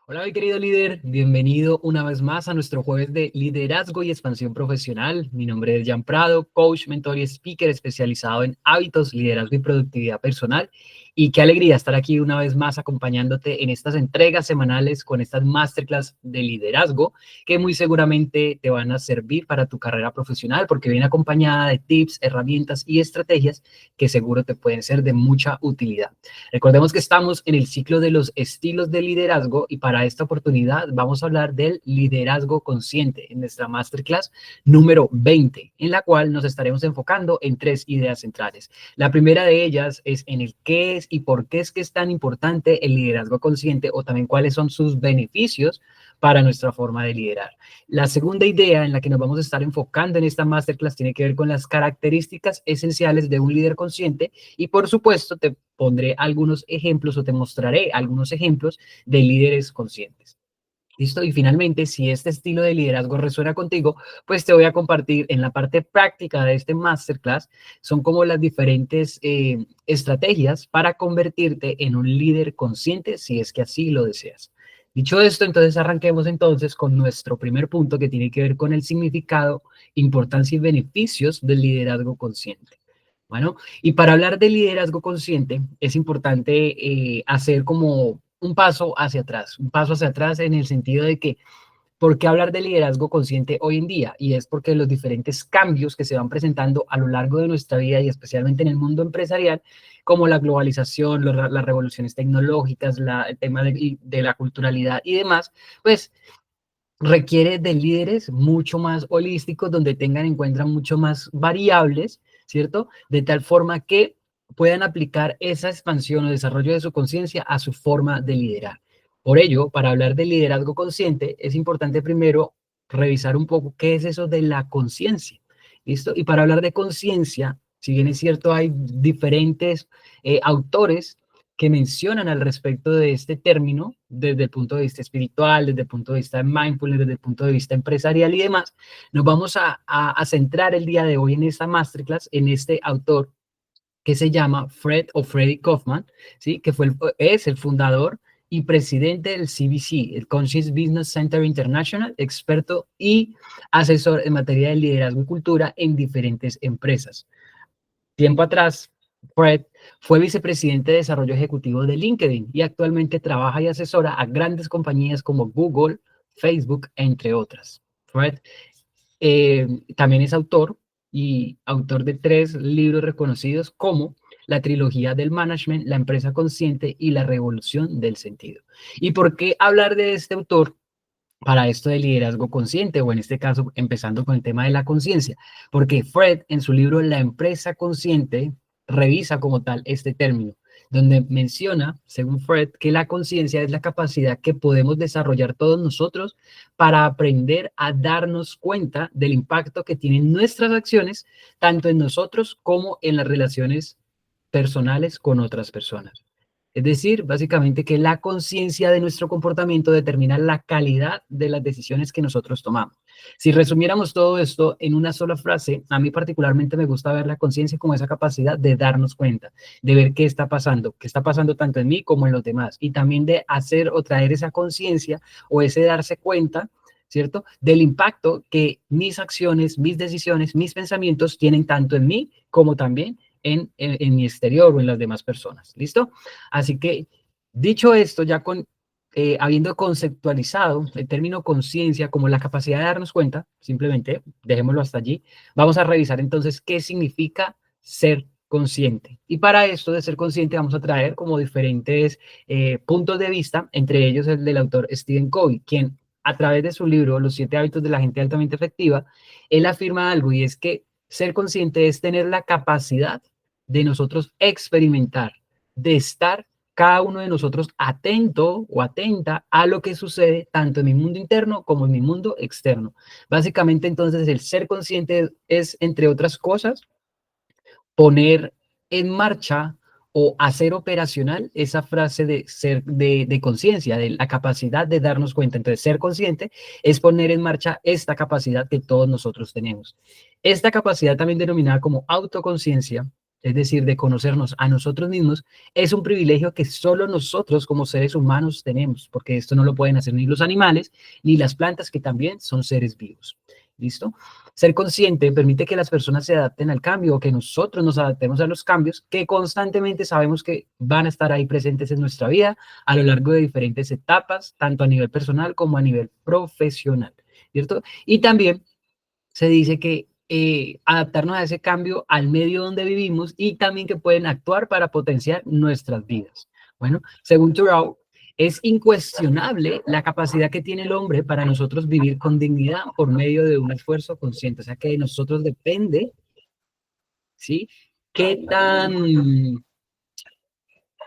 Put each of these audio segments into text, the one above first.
Hola, mi querido líder. Bienvenido una vez más a nuestro jueves de liderazgo y expansión profesional. Mi nombre es Jan Prado, coach, mentor y speaker especializado en hábitos, liderazgo y productividad personal. Y qué alegría estar aquí una vez más acompañándote en estas entregas semanales con estas masterclass de liderazgo que muy seguramente te van a servir para tu carrera profesional porque viene acompañada de tips, herramientas y estrategias que seguro te pueden ser de mucha utilidad. Recordemos que estamos en el ciclo de los estilos de liderazgo y para esta oportunidad vamos a hablar del liderazgo consciente en nuestra masterclass número 20, en la cual nos estaremos enfocando en tres ideas centrales. La primera de ellas es en el qué es y por qué es que es tan importante el liderazgo consciente o también cuáles son sus beneficios para nuestra forma de liderar. La segunda idea en la que nos vamos a estar enfocando en esta masterclass tiene que ver con las características esenciales de un líder consciente y por supuesto te pondré algunos ejemplos o te mostraré algunos ejemplos de líderes conscientes. ¿Listo? Y finalmente, si este estilo de liderazgo resuena contigo, pues te voy a compartir en la parte práctica de este masterclass, son como las diferentes estrategias para convertirte en un líder consciente si es que así lo deseas. Dicho esto, entonces arranquemos entonces con nuestro primer punto que tiene que ver con el significado, importancia y beneficios del liderazgo consciente. Bueno, y para hablar de liderazgo consciente es importante hacer como un paso hacia atrás en el sentido de que, ¿por qué hablar de liderazgo consciente hoy en día? Y es porque los diferentes cambios que se van presentando a lo largo de nuestra vida y especialmente en el mundo empresarial, como la globalización, las revoluciones tecnológicas, el tema de la culturalidad y demás, pues requiere de líderes mucho más holísticos, donde tengan en cuenta mucho más variables, ¿cierto? De tal forma que puedan aplicar esa expansión o desarrollo de su conciencia a su forma de liderar. Por ello, para hablar de liderazgo consciente, es importante primero revisar un poco qué es eso de la conciencia, ¿listo? Y para hablar de conciencia, si bien es cierto, hay diferentes autores que mencionan al respecto de este término desde el punto de vista espiritual, desde el punto de vista de mindfulness, desde el punto de vista empresarial y demás, nos vamos a centrar el día de hoy en esta masterclass, en este autor que se llama Freddy Kaufman, ¿sí? Que es el fundador y presidente del CBC, el Conscious Business Center International, experto y asesor en materia de liderazgo y cultura en diferentes empresas. Tiempo atrás, Fred fue vicepresidente de desarrollo ejecutivo de LinkedIn y actualmente trabaja y asesora a grandes compañías como Google, Facebook, entre otras. Fred también es autor y autor de 3 libros reconocidos como la trilogía del management, la empresa consciente y la revolución del sentido. ¿Y por qué hablar de este autor? Para esto de liderazgo consciente, o en este caso, empezando con el tema de la conciencia, porque Fred en su libro La empresa consciente revisa como tal este término, donde menciona, según Fred, que la conciencia es la capacidad que podemos desarrollar todos nosotros para aprender a darnos cuenta del impacto que tienen nuestras acciones, tanto en nosotros como en las relaciones personales con otras personas. Es decir, básicamente que la conciencia de nuestro comportamiento determina la calidad de las decisiones que nosotros tomamos. Si resumiéramos todo esto en una sola frase, a mí particularmente me gusta ver la conciencia como esa capacidad de darnos cuenta, de ver qué está pasando tanto en mí como en los demás, y también de hacer o traer esa conciencia o ese darse cuenta, ¿cierto? Del impacto que mis acciones, mis decisiones, mis pensamientos tienen tanto en mí como también en mi exterior o en las demás personas. ¿Listo? Así que, dicho esto, ya habiendo conceptualizado el término conciencia como la capacidad de darnos cuenta, simplemente dejémoslo hasta allí, vamos a revisar entonces qué significa ser consciente. Y para esto de ser consciente vamos a traer como diferentes puntos de vista, entre ellos el del autor Stephen Covey, quien a través de su libro Los 7 hábitos de la gente altamente efectiva, él afirma algo y es que ser consciente es tener la capacidad de nosotros experimentar, de estar cada uno de nosotros atento o atenta a lo que sucede tanto en mi mundo interno como en mi mundo externo. Básicamente, entonces, el ser consciente es, entre otras cosas, poner en marcha o hacer operacional esa frase de ser de conciencia, de la capacidad de darnos cuenta. Entonces, ser consciente es poner en marcha esta capacidad que todos nosotros tenemos. Esta capacidad también denominada como autoconciencia es decir, de conocernos a nosotros mismos, es un privilegio que solo nosotros como seres humanos tenemos, porque esto no lo pueden hacer ni los animales ni las plantas, que también son seres vivos. ¿Listo? Ser consciente permite que las personas se adapten al cambio o que nosotros nos adaptemos a los cambios que constantemente sabemos que van a estar ahí presentes en nuestra vida a lo largo de diferentes etapas, tanto a nivel personal como a nivel profesional, ¿cierto? Y también se dice que adaptarnos a ese cambio al medio donde vivimos y también que pueden actuar para potenciar nuestras vidas. Bueno, según Thoreau, es incuestionable la capacidad que tiene el hombre para nosotros vivir con dignidad por medio de un esfuerzo consciente. O sea, que de nosotros depende, ¿sí? ¿Qué tan,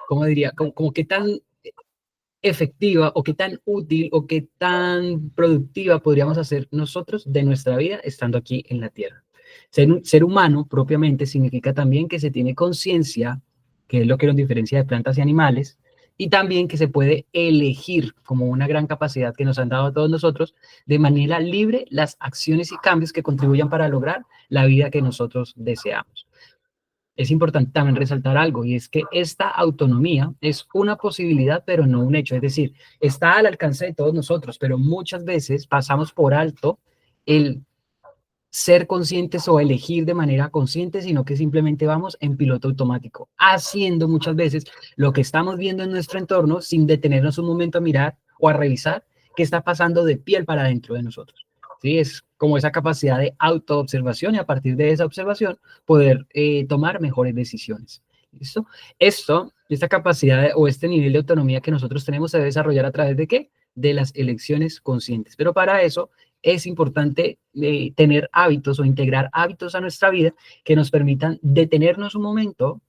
cómo diría, como qué tan efectiva o qué tan útil o qué tan productiva podríamos hacer nosotros de nuestra vida estando aquí en la Tierra? Ser humano propiamente significa también que se tiene conciencia, que es lo que nos diferencia de plantas y animales, y también que se puede elegir como una gran capacidad que nos han dado a todos nosotros de manera libre las acciones y cambios que contribuyan para lograr la vida que nosotros deseamos. Es importante también resaltar algo, y es que esta autonomía es una posibilidad, pero no un hecho. Es decir, está al alcance de todos nosotros, pero muchas veces pasamos por alto el ser conscientes o elegir de manera consciente, sino que simplemente vamos en piloto automático, haciendo muchas veces lo que estamos viendo en nuestro entorno sin detenernos un momento a mirar o a revisar qué está pasando de piel para dentro de nosotros. ¿Sí? Es como esa capacidad de autoobservación y a partir de esa observación poder tomar mejores decisiones. ¿Listo? Esta capacidad o este nivel de autonomía que nosotros tenemos se debe desarrollar a través de ¿qué? De las elecciones conscientes. Pero para eso es importante tener hábitos o integrar hábitos a nuestra vida que nos permitan detenernos un momento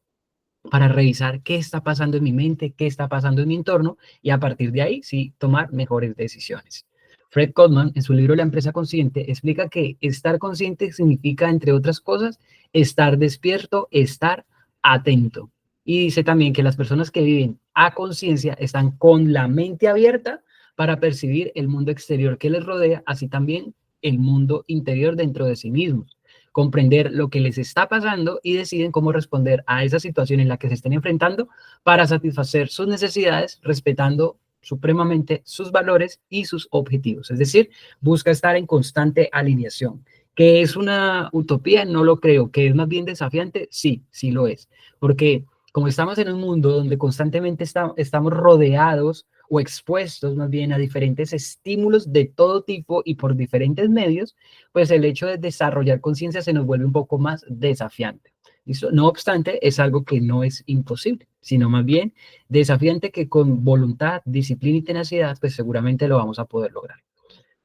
para revisar qué está pasando en mi mente, qué está pasando en mi entorno y a partir de ahí sí tomar mejores decisiones. Fred Kotman, en su libro La empresa consciente, explica que estar consciente significa, entre otras cosas, estar despierto, estar atento. Y dice también que las personas que viven a conciencia están con la mente abierta para percibir el mundo exterior que les rodea, así también el mundo interior dentro de sí mismos, comprender lo que les está pasando y deciden cómo responder a esa situación en la que se estén enfrentando para satisfacer sus necesidades, respetando supremamente sus valores y sus objetivos. Es decir, busca estar en constante alineación. ¿Que es una utopía? No lo creo. ¿Que es más bien desafiante? Sí, sí lo es. Porque como estamos en un mundo donde constantemente estamos rodeados o expuestos más bien a diferentes estímulos de todo tipo y por diferentes medios, pues el hecho de desarrollar conciencia se nos vuelve un poco más desafiante. ¿Listo? No obstante, es algo que no es imposible, sino más bien desafiante que con voluntad, disciplina y tenacidad, pues seguramente lo vamos a poder lograr.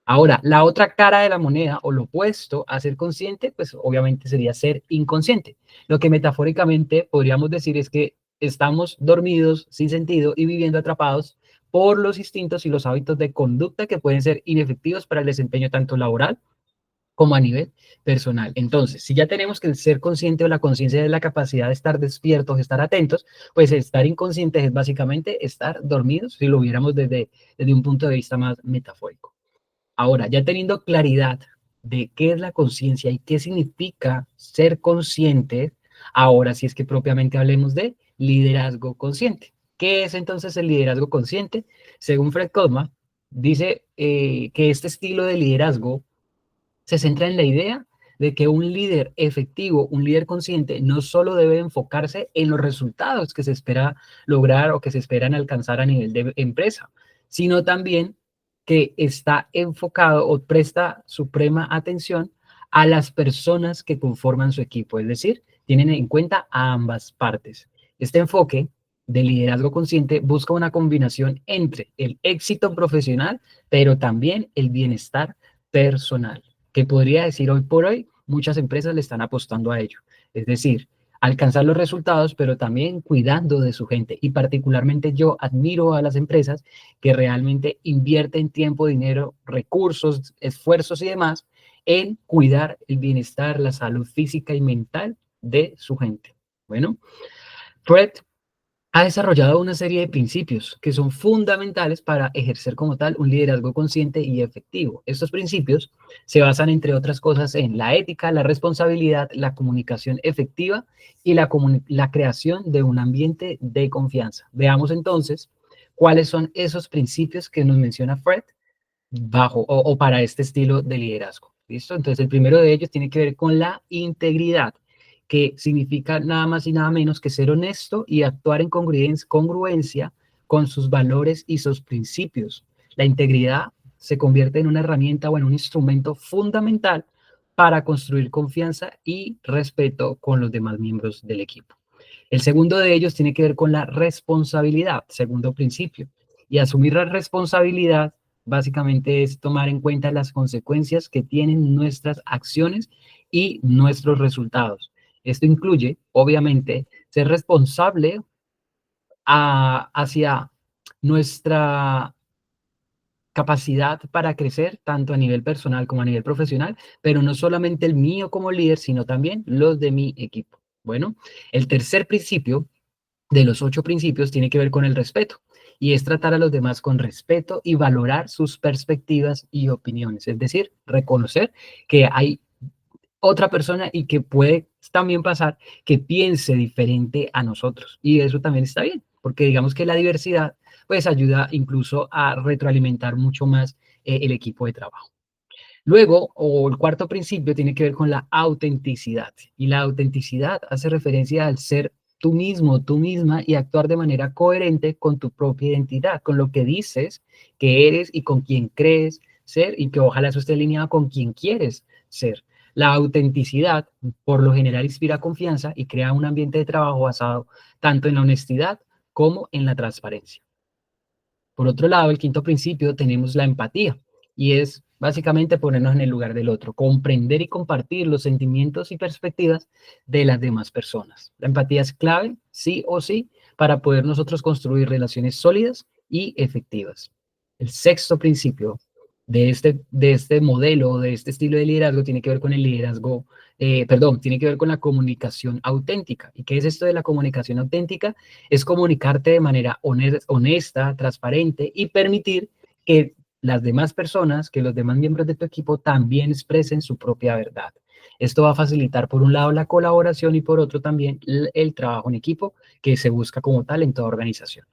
Ahora, la otra cara de la moneda o lo opuesto a ser consciente, pues obviamente sería ser inconsciente. Lo que metafóricamente podríamos decir es que estamos dormidos, sin sentido y viviendo atrapados por los instintos y los hábitos de conducta que pueden ser inefectivos para el desempeño tanto laboral como a nivel personal. Entonces, si ya tenemos que el ser consciente o la conciencia de la capacidad de estar despiertos, estar atentos, pues estar inconscientes es básicamente estar dormidos, si lo viéramos desde un punto de vista más metafórico. Ahora, ya teniendo claridad de qué es la conciencia y qué significa ser consciente, ahora sí es que propiamente hablemos de liderazgo consciente. ¿Qué es entonces el liderazgo consciente? Según Fred Kotman, dice que este estilo de liderazgo se centra en la idea de que un líder efectivo, un líder consciente, no solo debe enfocarse en los resultados que se espera lograr o que se esperan alcanzar a nivel de empresa, sino también que está enfocado o presta suprema atención a las personas que conforman su equipo, es decir, tienen en cuenta a ambas partes. Este enfoque de liderazgo consciente busca una combinación entre el éxito profesional, pero también el bienestar personal, que podría decir hoy por hoy muchas empresas le están apostando a ello. Es decir, alcanzar los resultados, pero también cuidando de su gente. Y particularmente yo admiro a las empresas que realmente invierten tiempo, dinero, recursos, esfuerzos y demás en cuidar el bienestar, la salud física y mental de su gente. Bueno, Fred Ha desarrollado una serie de principios que son fundamentales para ejercer como tal un liderazgo consciente y efectivo. Estos principios se basan, entre otras cosas, en la ética, la responsabilidad, la comunicación efectiva y la creación de un ambiente de confianza. Veamos entonces cuáles son esos principios que nos menciona Fred bajo o para este estilo de liderazgo. ¿Listo? Entonces, el primero de ellos tiene que ver con la integridad, que significa nada más y nada menos que ser honesto y actuar en congruencia con sus valores y sus principios. La integridad se convierte en una herramienta o en un instrumento fundamental para construir confianza y respeto con los demás miembros del equipo. El segundo de ellos tiene que ver con la responsabilidad, segundo principio. Y asumir la responsabilidad básicamente es tomar en cuenta las consecuencias que tienen nuestras acciones y nuestros resultados. Esto incluye, obviamente, ser responsable hacia nuestra capacidad para crecer, tanto a nivel personal como a nivel profesional, pero no solamente el mío como líder, sino también los de mi equipo. Bueno, el tercer principio de los 8 principios tiene que ver con el respeto y es tratar a los demás con respeto y valorar sus perspectivas y opiniones, es decir, reconocer que hay otra persona y que puede también pasar que piense diferente a nosotros y eso también está bien, porque digamos que la diversidad pues ayuda incluso a retroalimentar mucho más el equipo de trabajo. Luego, o el cuarto principio tiene que ver con la autenticidad. Y la autenticidad hace referencia al ser tú mismo, tú misma y actuar de manera coherente con tu propia identidad, con lo que dices que eres y con quien crees ser y que ojalá eso esté alineado con quien quieres ser. La autenticidad, por lo general, inspira confianza y crea un ambiente de trabajo basado tanto en la honestidad como en la transparencia. Por otro lado, el quinto principio tenemos la empatía y es básicamente ponernos en el lugar del otro, comprender y compartir los sentimientos y perspectivas de las demás personas. La empatía es clave, sí o sí, para poder nosotros construir relaciones sólidas y efectivas. El sexto principio de este modelo, de este estilo de liderazgo, tiene que ver con el liderazgo, tiene que ver con la comunicación auténtica. ¿Y qué es esto de la comunicación auténtica? Es comunicarte de manera honesta, transparente y permitir que las demás personas, que los demás miembros de tu equipo también expresen su propia verdad. Esto va a facilitar, por un lado, la colaboración y por otro también el trabajo en equipo que se busca como tal en toda organización.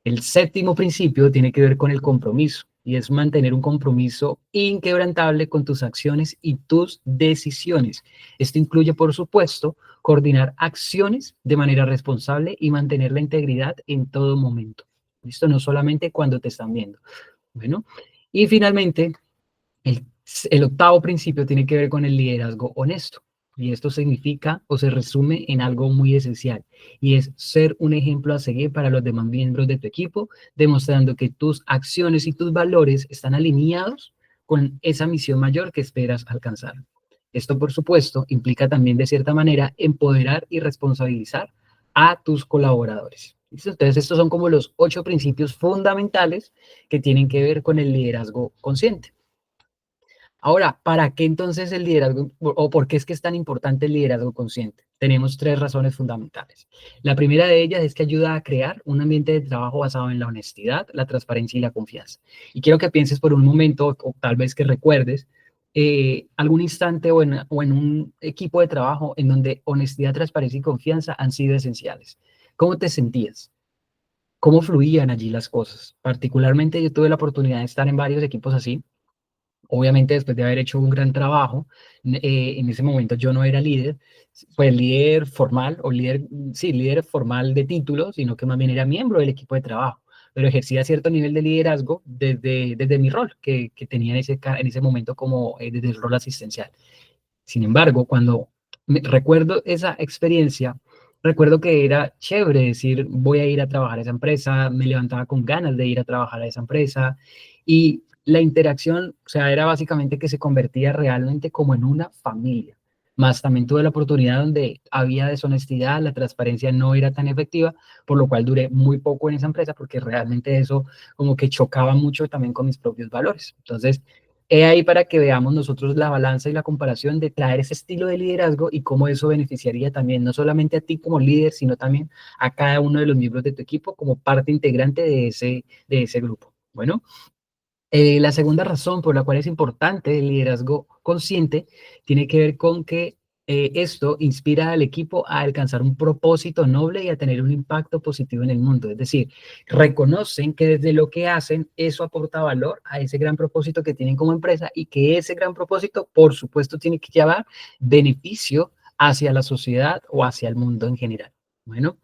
El séptimo principio tiene que ver con el compromiso y es mantener un compromiso inquebrantable con tus acciones y tus decisiones. Esto incluye, por supuesto, coordinar acciones de manera responsable y mantener la integridad en todo momento. Esto no solamente cuando te están viendo. Bueno, y finalmente, el, el octavo principio tiene que ver con el liderazgo honesto. Y esto significa o se resume en algo muy esencial y es ser un ejemplo a seguir para los demás miembros de tu equipo, demostrando que tus acciones y tus valores están alineados con esa misión mayor que esperas alcanzar. Esto, por supuesto, implica también de cierta manera empoderar y responsabilizar a tus colaboradores. ¿Listo? Entonces, estos son como los 8 principios fundamentales que tienen que ver con el liderazgo consciente. Ahora, ¿para qué entonces el liderazgo o por qué es que es tan importante el liderazgo consciente? Tenemos 3 razones fundamentales. La primera de ellas es que ayuda a crear un ambiente de trabajo basado en la honestidad, la transparencia y la confianza. Y quiero que pienses por un momento, o tal vez que recuerdes, algún instante o en un equipo de trabajo en donde honestidad, transparencia y confianza han sido esenciales. ¿Cómo te sentías? ¿Cómo fluían allí las cosas? Particularmente yo tuve la oportunidad de estar en varios equipos así. Obviamente, después de haber hecho un gran trabajo, en ese momento yo no era líder, pues líder formal o líder, sí, líder formal de título, sino que más bien era miembro del equipo de trabajo, pero ejercía cierto nivel de liderazgo desde mi rol que tenía en ese momento como desde el rol asistencial. Sin embargo, cuando recuerdo esa experiencia, recuerdo que era chévere decir, voy a ir a trabajar a esa empresa, me levantaba con ganas de ir a trabajar a esa empresa y la interacción, o sea, era básicamente que se convertía realmente como en una familia. Más también tuve la oportunidad donde había deshonestidad, la transparencia no era tan efectiva, por lo cual duré muy poco en esa empresa porque realmente eso como que chocaba mucho también con mis propios valores. Entonces, He ahí para que veamos nosotros la balanza y la comparación de traer ese estilo de liderazgo y cómo eso beneficiaría también no solamente a ti como líder, sino también a cada uno de los miembros de tu equipo como parte integrante de ese grupo. Bueno, la segunda razón por la cual es importante el liderazgo consciente tiene que ver con que esto inspira al equipo a alcanzar un propósito noble y a tener un impacto positivo en el mundo. Es decir, reconocen que desde lo que hacen eso aporta valor a ese gran propósito que tienen como empresa y que ese gran propósito, por supuesto, tiene que llevar beneficio hacia la sociedad o hacia el mundo en general. Bueno,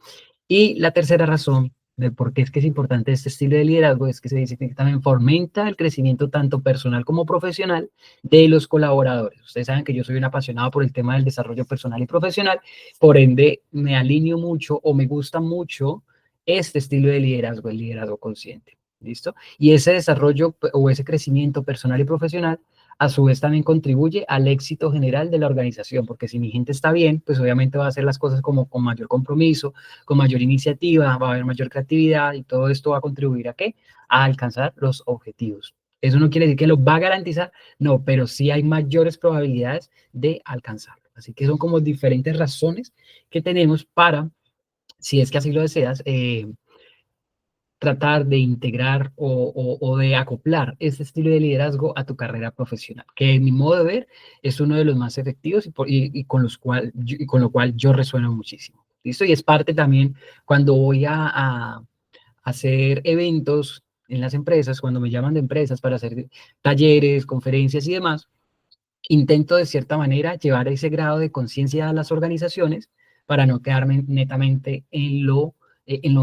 y la tercera razón de por qué es que es importante este estilo de liderazgo es que se dice que también fomenta el crecimiento tanto personal como profesional de los colaboradores. Ustedes saben que yo soy un apasionado por el tema del desarrollo personal y profesional, por ende me alineo mucho o me gusta mucho este estilo de liderazgo, el liderazgo consciente. ¿Listo? Y ese desarrollo o ese crecimiento personal y profesional a su vez también contribuye al éxito general de la organización, porque si mi gente está bien, pues obviamente va a hacer las cosas como con mayor compromiso, con mayor iniciativa, va a haber mayor creatividad y todo esto va a contribuir a qué? A alcanzar los objetivos. Eso no quiere decir que lo va a garantizar, no, pero sí hay mayores probabilidades de alcanzarlo. Así que son como diferentes razones que tenemos para, si es que así lo deseas, tratar de integrar o de acoplar ese estilo de liderazgo a tu carrera profesional, que en mi modo de ver es uno de los más efectivos y con lo cual yo resueno muchísimo. ¿Listo? Y es parte también cuando voy a hacer eventos en las empresas, cuando me llaman de empresas para hacer talleres, conferencias y demás, intento de cierta manera llevar ese grado de conciencia a las organizaciones para no quedarme netamente en lo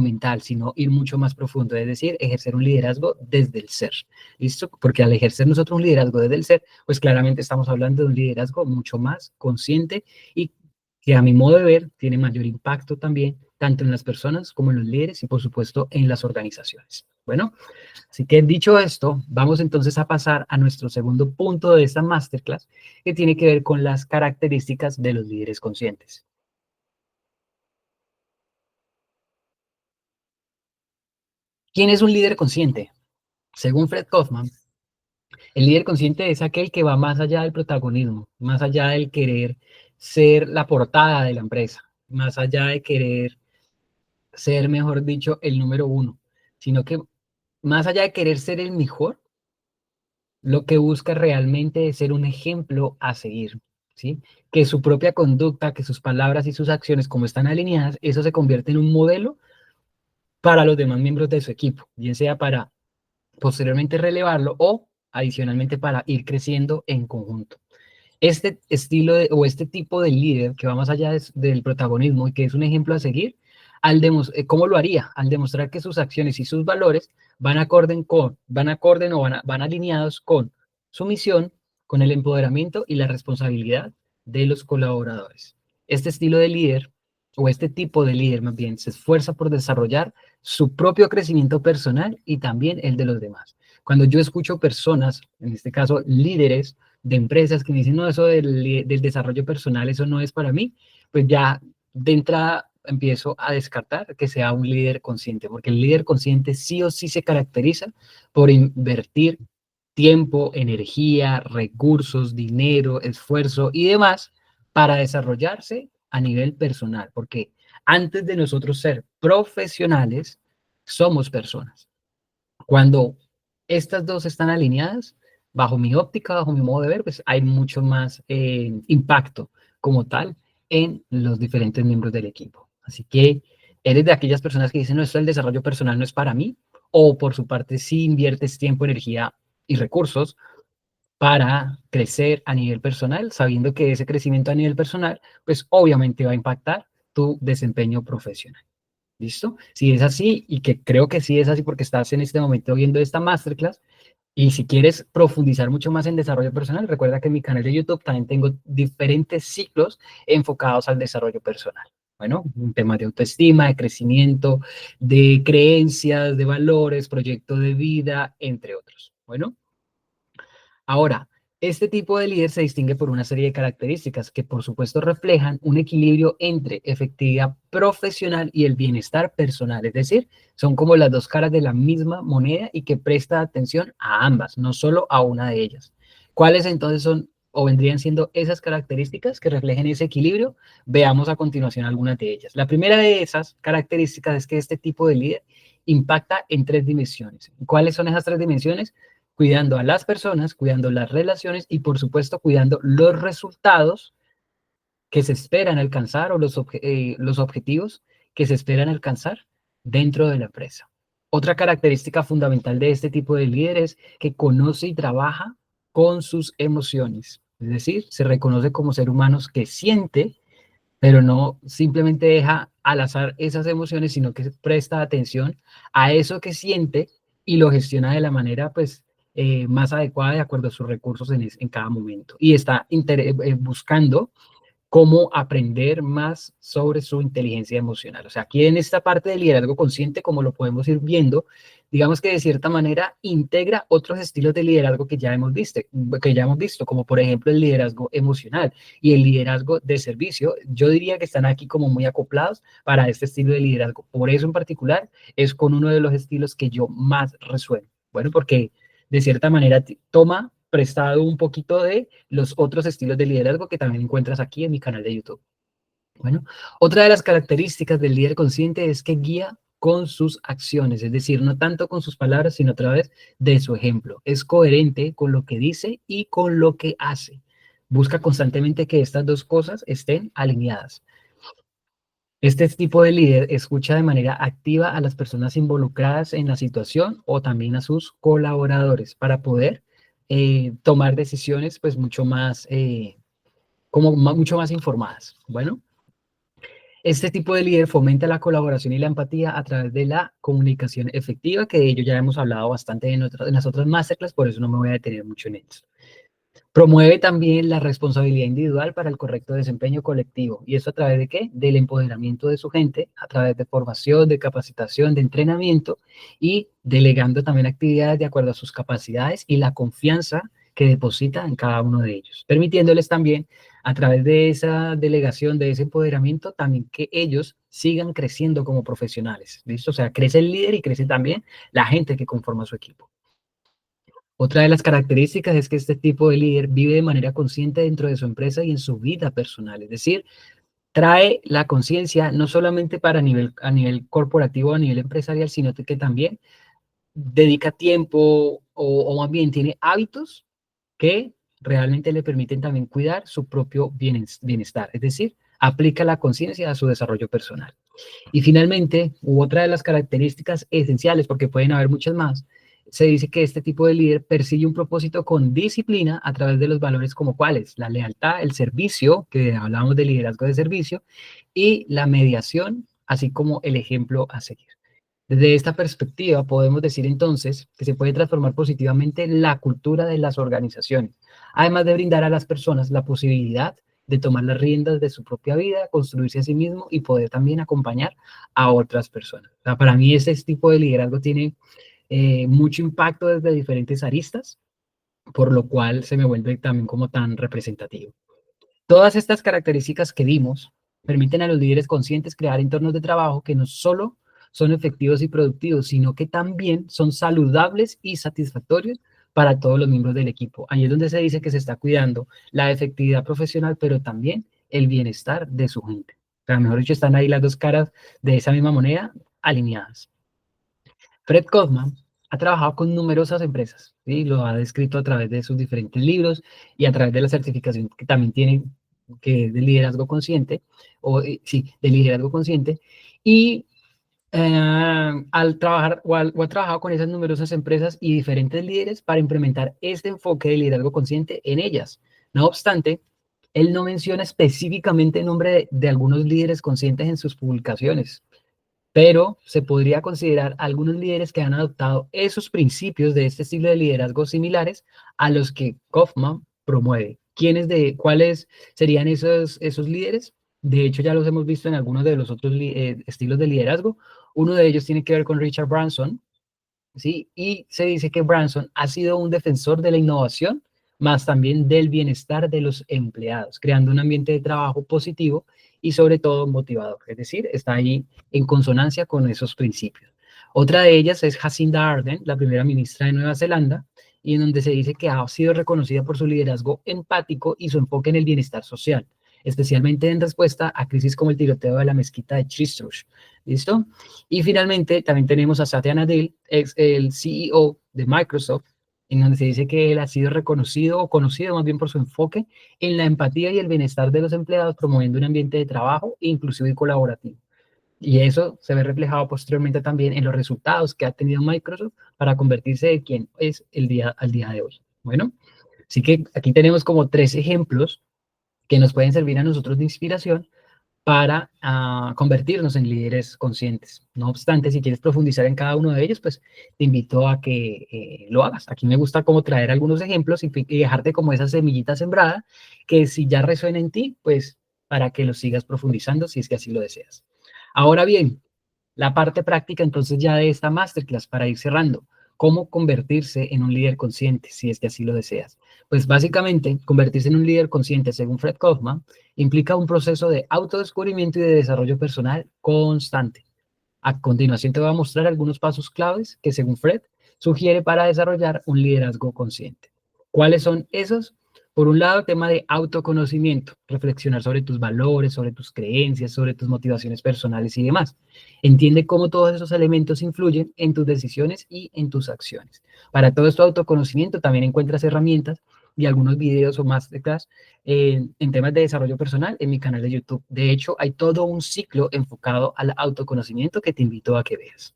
mental, sino ir mucho más profundo, es decir, ejercer un liderazgo desde el ser. ¿Listo? Porque al ejercer nosotros un liderazgo desde el ser, pues claramente estamos hablando de un liderazgo mucho más consciente y que a mi modo de ver tiene mayor impacto también, tanto en las personas como en los líderes y por supuesto en las organizaciones. Bueno, así que dicho esto, vamos entonces a pasar a nuestro segundo punto de esta masterclass, que tiene que ver con las características de los líderes conscientes. ¿Quién es un líder consciente? Según Fred Kaufman, el líder consciente es aquel que va más allá del protagonismo, más allá del querer ser la portada de la empresa, más allá de querer ser, mejor dicho, el número uno, sino que más allá de querer ser el mejor, lo que busca realmente es ser un ejemplo a seguir, ¿sí? Que su propia conducta, que sus palabras y sus acciones, como están alineadas, eso se convierte en un modelo para los demás miembros de su equipo, bien sea para posteriormente relevarlo o adicionalmente para ir creciendo en conjunto. Este estilo o este tipo de líder que va más allá del protagonismo y que es un ejemplo a seguir, ¿cómo lo haría? Al demostrar que sus acciones y sus valores van alineados con su misión, con el empoderamiento y la responsabilidad de los colaboradores. Este estilo de líder, o este tipo de líder más bien, se esfuerza por desarrollar su propio crecimiento personal y también el de los demás. Cuando yo escucho personas, en este caso líderes, de empresas que me dicen, no, eso del desarrollo personal, eso no es para mí, pues ya de entrada empiezo a descartar que sea un líder consciente, porque el líder consciente sí o sí se caracteriza por invertir tiempo, energía, recursos, dinero, esfuerzo y demás para desarrollarse a nivel personal, porque antes de nosotros ser profesionales, somos personas. Cuando estas dos están alineadas, bajo mi óptica, bajo mi modo de ver, pues hay mucho más impacto como tal en los diferentes miembros del equipo. Así que eres de aquellas personas que dicen, no, esto del desarrollo personal no es para mí, o por su parte sí inviertes tiempo, energía y recursos para crecer a nivel personal, sabiendo que ese crecimiento a nivel personal, pues obviamente va a impactar tu desempeño profesional. ¿Listo? Si es así, y que creo que sí es así porque estás en este momento viendo esta masterclass, y si quieres profundizar mucho más en desarrollo personal, recuerda que en mi canal de YouTube también tengo diferentes ciclos enfocados al desarrollo personal. Bueno, un tema de autoestima, de crecimiento, de creencias, de valores, proyecto de vida, entre otros. Bueno, ahora, este tipo de líder se distingue por una serie de características que por supuesto reflejan un equilibrio entre efectividad profesional y el bienestar personal, es decir, son como las dos caras de la misma moneda y que presta atención a ambas, no solo a una de ellas. ¿Cuáles entonces son o vendrían siendo esas características que reflejen ese equilibrio? Veamos a continuación algunas de ellas. La primera de esas características es que este tipo de líder impacta en 3 dimensiones. ¿Cuáles son esas 3 dimensiones? Cuidando a las personas, cuidando las relaciones y, por supuesto, cuidando los resultados que se esperan alcanzar o los objetivos que se esperan alcanzar dentro de la empresa. Otra característica fundamental de este tipo de líder es que conoce y trabaja con sus emociones. Es decir, se reconoce como ser humanos que siente, pero no simplemente deja al azar esas emociones, sino que presta atención a eso que siente y lo gestiona de la manera, pues, más adecuada de acuerdo a sus recursos en cada momento. Y está buscando cómo aprender más sobre su inteligencia emocional. O sea, aquí en esta parte del liderazgo consciente, como lo podemos ir viendo, digamos que de cierta manera integra otros estilos de liderazgo que ya hemos visto, como por ejemplo el liderazgo emocional y el liderazgo de servicio. Yo diría que están aquí como muy acoplados para este estilo de liderazgo. Por eso en particular es con uno de los estilos que yo más resueno. Bueno, porque de cierta manera toma prestado un poquito de los otros estilos de liderazgo que también encuentras aquí en mi canal de YouTube. Bueno, otra de las características del líder consciente es que guía con sus acciones, es decir, no tanto con sus palabras, sino a través de su ejemplo. Es coherente con lo que dice y con lo que hace. Busca constantemente que estas dos cosas estén alineadas. Este tipo de líder escucha de manera activa a las personas involucradas en la situación o también a sus colaboradores para poder tomar decisiones pues mucho más, mucho más informadas. Bueno, este tipo de líder fomenta la colaboración y la empatía a través de la comunicación efectiva, que de ello ya hemos hablado bastante en las otras masterclass, por eso no me voy a detener mucho en esto. Promueve también la responsabilidad individual para el correcto desempeño colectivo. ¿Y eso a través de qué? Del empoderamiento de su gente, a través de formación, de capacitación, de entrenamiento y delegando también actividades de acuerdo a sus capacidades y la confianza que deposita en cada uno de ellos, permitiéndoles también a través de esa delegación, de ese empoderamiento, también que ellos sigan creciendo como profesionales. ¿Listo? O sea, crece el líder y crece también la gente que conforma su equipo. Otra de las características es que este tipo de líder vive de manera consciente dentro de su empresa y en su vida personal, es decir, trae la conciencia no solamente a nivel corporativo, a nivel empresarial, sino que también dedica tiempo o más bien tiene hábitos que realmente le permiten también cuidar su propio bienestar, es decir, aplica la conciencia a su desarrollo personal. Y finalmente, otra de las características esenciales, porque pueden haber muchas más, se dice que este tipo de líder persigue un propósito con disciplina a través de los valores como cuáles, la lealtad, el servicio, que hablamos de liderazgo de servicio, y la mediación, así como el ejemplo a seguir. Desde esta perspectiva, podemos decir entonces que se puede transformar positivamente la cultura de las organizaciones, además de brindar a las personas la posibilidad de tomar las riendas de su propia vida, construirse a sí mismo y poder también acompañar a otras personas. O sea, para mí este tipo de liderazgo tiene mucho impacto desde diferentes aristas, por lo cual se me vuelve también como tan representativo. Todas estas características que vimos permiten a los líderes conscientes crear entornos de trabajo que no solo son efectivos y productivos, sino que también son saludables y satisfactorios para todos los miembros del equipo. Ahí es donde se dice que se está cuidando la efectividad profesional, pero también el bienestar de su gente. O sea, mejor dicho, están ahí las dos caras de esa misma moneda alineadas. Fred Kaufman ha trabajado con numerosas empresas, ¿sí? Lo ha descrito a través de sus diferentes libros y a través de la certificación que también tiene, que es de liderazgo consciente, sí, de liderazgo consciente, y al trabajar o ha trabajado con esas numerosas empresas y diferentes líderes para implementar este enfoque de liderazgo consciente en ellas. No obstante, él no menciona específicamente el nombre de algunos líderes conscientes en sus publicaciones, pero se podría considerar algunos líderes que han adoptado esos principios de este estilo de liderazgo similares a los que Kaufman promueve. ¿Cuáles serían esos líderes? De hecho, ya los hemos visto en algunos de los otros estilos de liderazgo. Uno de ellos tiene que ver con Richard Branson, ¿sí? Y se dice que Branson ha sido un defensor de la innovación, más también del bienestar de los empleados, creando un ambiente de trabajo positivo y sobre todo motivador. Es decir, está ahí en consonancia con esos principios. Otra de ellas es Jacinda Ardern, la primera ministra de Nueva Zelanda, y en donde se dice que ha sido reconocida por su liderazgo empático y su enfoque en el bienestar social, especialmente en respuesta a crisis como el tiroteo de la mezquita de Christchurch. ¿Listo? Y finalmente también tenemos a Satya Nadella, el CEO de Microsoft, en donde se dice que él ha sido reconocido o conocido más bien por su enfoque en la empatía y el bienestar de los empleados, promoviendo un ambiente de trabajo inclusivo y colaborativo. Y eso se ve reflejado posteriormente también en los resultados que ha tenido Microsoft para convertirse en quien es al día de hoy. Bueno, así que aquí tenemos como 3 ejemplos que nos pueden servir a nosotros de inspiración para convertirnos en líderes conscientes. No obstante, si quieres profundizar en cada uno de ellos, pues te invito a que lo hagas. Aquí me gusta como traer algunos ejemplos y dejarte como esa semillita sembrada, que si ya resuena en ti, pues para que lo sigas profundizando si es que así lo deseas. Ahora bien, la parte práctica entonces ya de esta masterclass para ir cerrando. ¿Cómo convertirse en un líder consciente si es que así lo deseas? Pues básicamente, convertirse en un líder consciente, según Fred Kaufman, implica un proceso de autodescubrimiento y de desarrollo personal constante. A continuación te voy a mostrar algunos pasos claves que, según Fred, sugiere para desarrollar un liderazgo consciente. ¿Cuáles son esos? Por un lado, tema de autoconocimiento, reflexionar sobre tus valores, sobre tus creencias, sobre tus motivaciones personales y demás. Entiende cómo todos esos elementos influyen en tus decisiones y en tus acciones. Para todo esto autoconocimiento también encuentras herramientas y algunos videos o masterclass en temas de desarrollo personal en mi canal de YouTube. De hecho, hay todo un ciclo enfocado al autoconocimiento que te invito a que veas.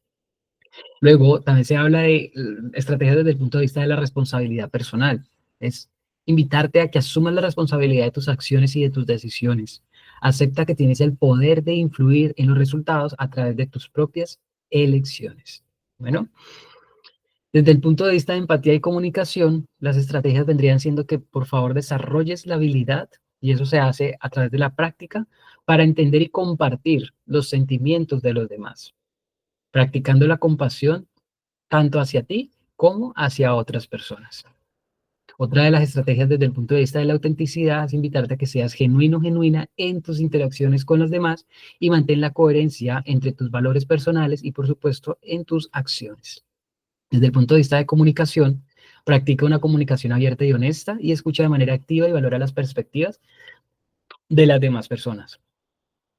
Luego, también se habla de estrategias desde el punto de vista de la responsabilidad personal. Es invitarte a que asumas la responsabilidad de tus acciones y de tus decisiones. Acepta que tienes el poder de influir en los resultados a través de tus propias elecciones. Bueno, desde el punto de vista de empatía y comunicación, las estrategias vendrían siendo que por favor desarrolles la habilidad, y eso se hace a través de la práctica, para entender y compartir los sentimientos de los demás, practicando la compasión tanto hacia ti como hacia otras personas. Otra de las estrategias desde el punto de vista de la autenticidad es invitarte a que seas genuino, genuina en tus interacciones con los demás y mantén la coherencia entre tus valores personales y, por supuesto, en tus acciones. Desde el punto de vista de comunicación, practica una comunicación abierta y honesta y escucha de manera activa y valora las perspectivas de las demás personas.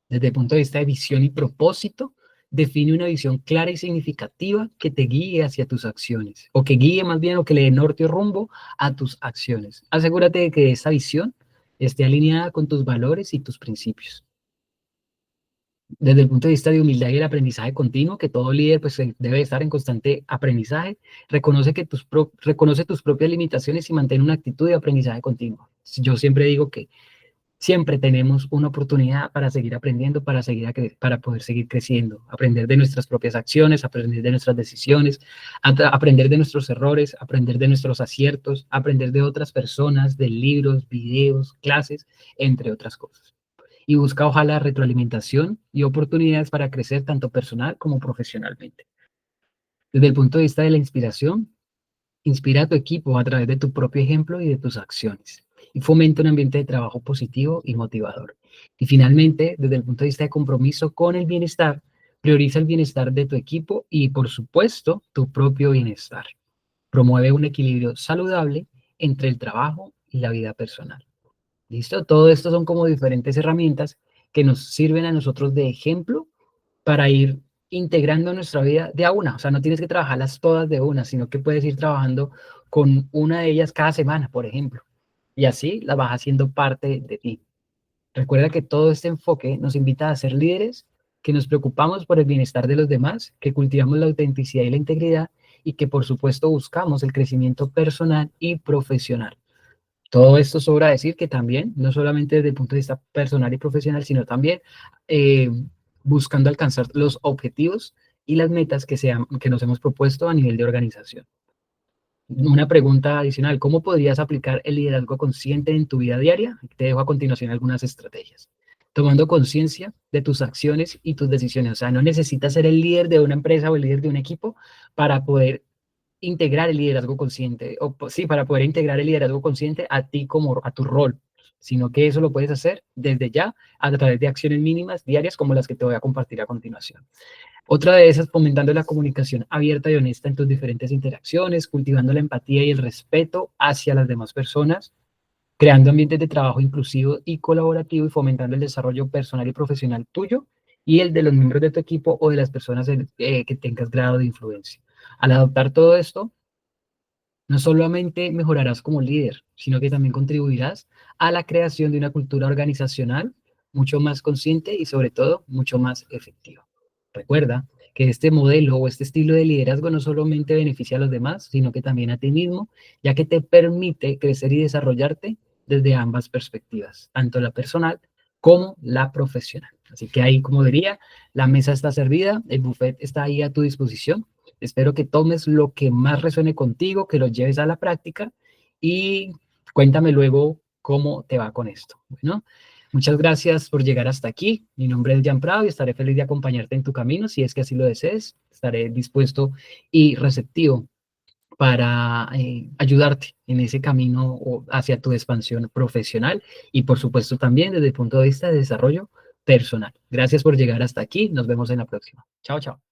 Desde el punto de vista de visión y propósito, define una visión clara y significativa que te guíe hacia tus acciones, o que guíe más bien o que le dé norte o rumbo a tus acciones. Asegúrate de que esa visión esté alineada con tus valores y tus principios. Desde el punto de vista de humildad y el aprendizaje continuo, que todo líder pues, debe estar en constante aprendizaje, reconoce tus propias limitaciones y mantén una actitud de aprendizaje continuo. Yo siempre digo que siempre tenemos una oportunidad para seguir aprendiendo, para poder seguir creciendo, aprender de nuestras propias acciones, aprender de nuestras decisiones, aprender de nuestros errores, aprender de nuestros aciertos, aprender de otras personas, de libros, videos, clases, entre otras cosas. Y busca ojalá retroalimentación y oportunidades para crecer tanto personal como profesionalmente. Desde el punto de vista de la inspiración, inspira a tu equipo a través de tu propio ejemplo y de tus acciones. Y fomenta un ambiente de trabajo positivo y motivador. Y finalmente, desde el punto de vista de compromiso con el bienestar, prioriza el bienestar de tu equipo y, por supuesto, tu propio bienestar. Promueve un equilibrio saludable entre el trabajo y la vida personal. ¿Listo? Todo esto son como diferentes herramientas que nos sirven a nosotros de ejemplo para ir integrando nuestra vida de a una. O sea, no tienes que trabajarlas todas de una, sino que puedes ir trabajando con una de ellas cada semana, por ejemplo. Y así las vas haciendo parte de ti. Recuerda que todo este enfoque nos invita a ser líderes, que nos preocupamos por el bienestar de los demás, que cultivamos la autenticidad y la integridad y que por supuesto buscamos el crecimiento personal y profesional. Todo esto sobra decir que también, no solamente desde el punto de vista personal y profesional, sino también eh, buscando alcanzar los objetivos y las metas que nos hemos propuesto a nivel de organización. Una pregunta adicional, ¿cómo podrías aplicar el liderazgo consciente en tu vida diaria? Te dejo a continuación algunas estrategias. Tomando conciencia de tus acciones y tus decisiones. O sea, no necesitas ser el líder de una empresa o el líder de un equipo para poder integrar el liderazgo consciente, o sí, para poder integrar el liderazgo consciente a ti como a tu rol. objetivos, sino que eso lo puedes hacer desde ya a través de acciones mínimas diarias como las que te voy a compartir a continuación. Otra de esas, fomentando la comunicación abierta y honesta en tus diferentes interacciones, cultivando la empatía y el respeto hacia las demás personas, creando ambientes de trabajo inclusivo y colaborativo y fomentando el desarrollo personal y profesional tuyo y el de los miembros de tu equipo o de las personas que tengas grado de influencia. Al adoptar todo esto, no solamente mejorarás como líder, sino que también contribuirás a la creación de una cultura organizacional mucho más consciente y sobre todo mucho más efectiva. Recuerda que este modelo o este estilo de liderazgo no solamente beneficia a los demás, sino que también a ti mismo, ya que te permite crecer y desarrollarte desde ambas perspectivas, tanto la personal como la profesional. Así que ahí, como diría, la mesa está servida, el buffet está ahí a tu disposición. Espero que tomes lo que más resuene contigo, que lo lleves a la práctica y cuéntame luego cómo te va con esto. Bueno, muchas gracias por llegar hasta aquí. Mi nombre es Jan Prado y estaré feliz de acompañarte en tu camino. Si es que así lo desees, estaré dispuesto y receptivo para ayudarte en ese camino hacia tu expansión profesional y por supuesto también desde el punto de vista de desarrollo personal. Gracias por llegar hasta aquí. Nos vemos en la próxima. Chao, chao.